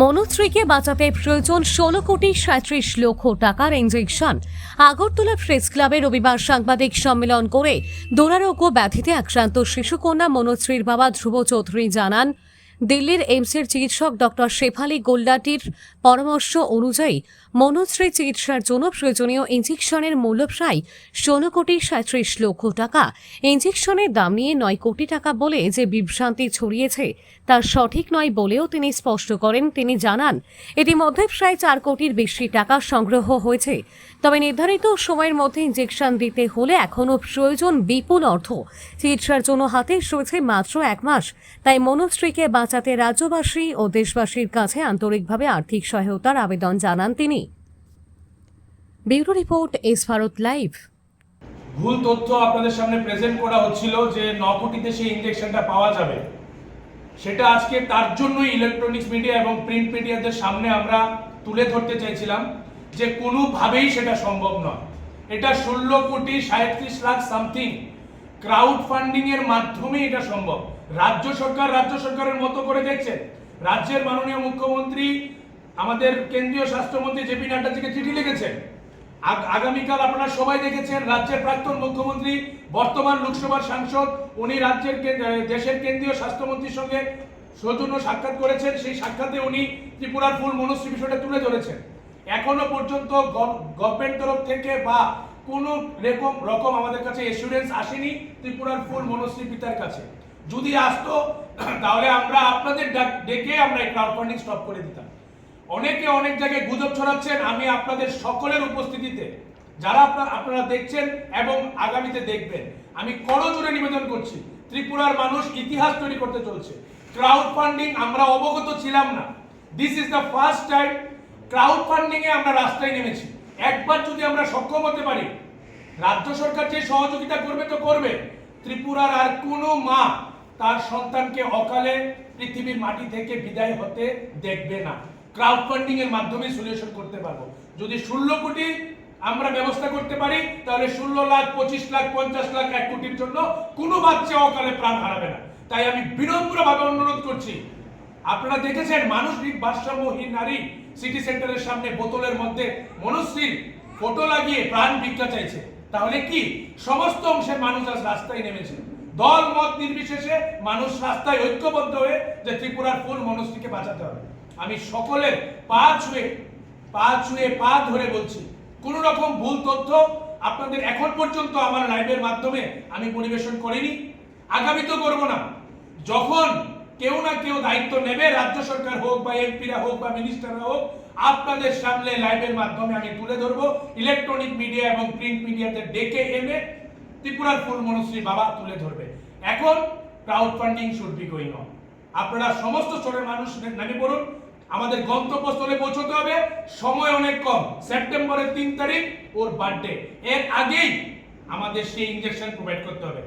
মনুশ্রীকে বাঁচাতে প্রয়োজন 16 কোটি 37 লক্ষ টাকার ইনজেকশন। আগরতলা প্রেস ক্লাবে রবিবার সাংবাদিক সম্মেলন করে দুরারোগ্য ব্যাধিতে আক্রান্ত শিশুকন্যা মনুশ্রীর বাবা ধ্রুব চৌধুরী জানান, দিল্লির এইমসের চিকিৎসক ডক্টর শেফালি গোল্ডাটির পরামর্শ অনুযায়ী মনুশ্রী চিকিৎসার জন্য প্রয়োজনীয় ইনজেকশনের মূল্য প্রায় 16 কোটি 37 লক্ষ টাকা। ইনজেকশনের দাম নিয়ে 9 কোটি টাকা বলে যে বিভ্রান্তি ছড়িয়েছে তা সঠিক নয় বলেও তিনি স্পষ্ট করেন। তিনি জানান, ইতিমধ্যে প্রায় 4 কোটির বেশি টাকা সংগ্রহ হয়েছে। তবে নির্ধারিত সময়ের মধ্যে ইনজেকশন দিতে হলে এখনও প্রয়োজন বিপুল অর্থ। চিকিৎসার জন্য হাতে রয়েছে মাত্র 1 মাস। তাই মনুশ্রীকে বাঁচাতে রাজ্যবাসী ও দেশবাসীর কাছে আন্তরিকভাবে আর্থিক সহায়তার আবেদন জানান তিনি। Bureau report, S Bharat live. ভুল তথ্য আপনাদের সামনে প্রেজেন্ট করা হচ্ছিল যে 9 কোটিতে সেই ইনজেকশনটা পাওয়া যাবে। সেটা আজকে তার জন্যই ইলেকট্রনিক্স মিডিয়া এবং প্রিন্ট মিডিয়াদের সামনে আমরা তুলে ধরতে চাইছিলাম যে কোনোভাবেই সেটা সম্ভব নয়। এটা 16 কোটি 37 লাখ সামথিং ক্রাউড ফান্ডিং এর মাধ্যমে এটা সম্ভব। রাজ্য সরকারের মতো করে দেখছেন। রাজ্যের মাননীয় মুখ্যমন্ত্রী আমাদের কেন্দ্রীয় স্বাস্থ্যমন্ত্রী জেপি নাড্ডাজিকে চিঠি লিখেছেন। আগামীকাল আপনারা সবাই দেখেছেন রাজ্যের প্রাক্তন মুখ্যমন্ত্রী বর্তমান লোকসভার সাংসদ উনি দেশের কেন্দ্রীয় স্বাস্থ্যমন্ত্রীর সঙ্গে সৌজন্য সাক্ষাৎ করেছেন। সেই সাক্ষাতে উনি ত্রিপুরার ফুল মনুশ্রী বিষয়টা তুলে ধরেছেন। এখনো পর্যন্ত গভর্নমেন্ট তরফ থেকে বা কোনো রকম আমাদের কাছে এসুরেন্স আসেনি ত্রিপুরার ফুল মনুশ্রী পিতার কাছে। যদি আসতো তাহলে আমরা আপনাদের ডেকে আমরা এই ক্রাউড ফান্ডিং স্টপ করে দিতাম। অনেকে অনেক জায়গায় গুজব ছড়াচ্ছেন। আমি আপনাদের সকলের উপস্থিতিতে যারা আপনারা দেখছেন এবং আগামীতে দেখবেন, আমি করজোড়ে নিবেদন করছি, ত্রিপুরার মানুষ ইতিহাস তৈরি করতে চলছে। ক্রাউড ফান্ডিং আমরা অবগত ছিলাম না। This is the first time crowdfunding এ আমরা রাস্তায় নেমেছি। একবার যদি আমরা সক্ষম হতে পারি, রাজ্য সরকার যে সহযোগিতা করবে তো করবে, ত্রিপুরার আর কোনো মা তার সন্তানকে অকালে পৃথিবীর মাটি থেকে বিদায় হতে দেখবে না। ক্রাউড ফান্ডিং এর মাধ্যমে সলিউশন করতে পারবো। যদি 16 কোটি আমরা ব্যবস্থা করতে পারি, তাহলে 16 লাখ 25 লাখ 50 লাখ 1 কোটির জন্য কোনো বাচ্চা অকালে প্রাণ হারাবে না। তাই আমি বিনম্রভাবে অনুরোধ করছি, আপনারা দেখেছেন মানুষ ভারসাম্যহীন নারী সিটি সেন্টারের সামনে বোতলের মধ্যে মনুশ্রীর ফটো লাগিয়ে প্রাণ ভিক্ষা চাইছে। তাহলে কি সমস্ত অংশের মানুষ আজ রাস্তায় নেমেছে। দল মত নির্বিশেষে মানুষ রাস্তায় ঐক্যবদ্ধ হয়ে যে ত্রিপুরার ফুল মনুশ্রীকে বাঁচাতে হবে। আমি সকলের পা ধরে বলছি, কোন রকম ভুল তথ্য আপনাদের এখন পর্যন্ত আমার লাইভের মাধ্যমে আমি পরিবেশন করিনি, আগামীতেও করব না। যখন কেউ না কেউ দায়িত্ব নেবে, রাজ্য সরকার হোক বা এমপিরা হোক বা মিনিস্টাররা হোক, আপনাদের সামনে লাইভের মাধ্যমে আমি তুলে ধরবো। ইলেকট্রনিক মিডিয়া এবং প্রিন্ট মিডিয়াতে ডেকে এনে ত্রিপুরার ফুল মনুশ্রী বাবা তুলে ধরবে। এখন crowd funding should be going on. আপনারা সমস্ত স্তরের মানুষ নেমে পড়ুন। আমাদের গন্তব্যস্থলে পৌঁছতে হবে। সময় অনেক কম, সেপ্টেম্বরের 3 তারিখ ওর বার্থডে। এর আগেই আমাদের সেই ইনজেকশন প্রোভাইড করতে হবে।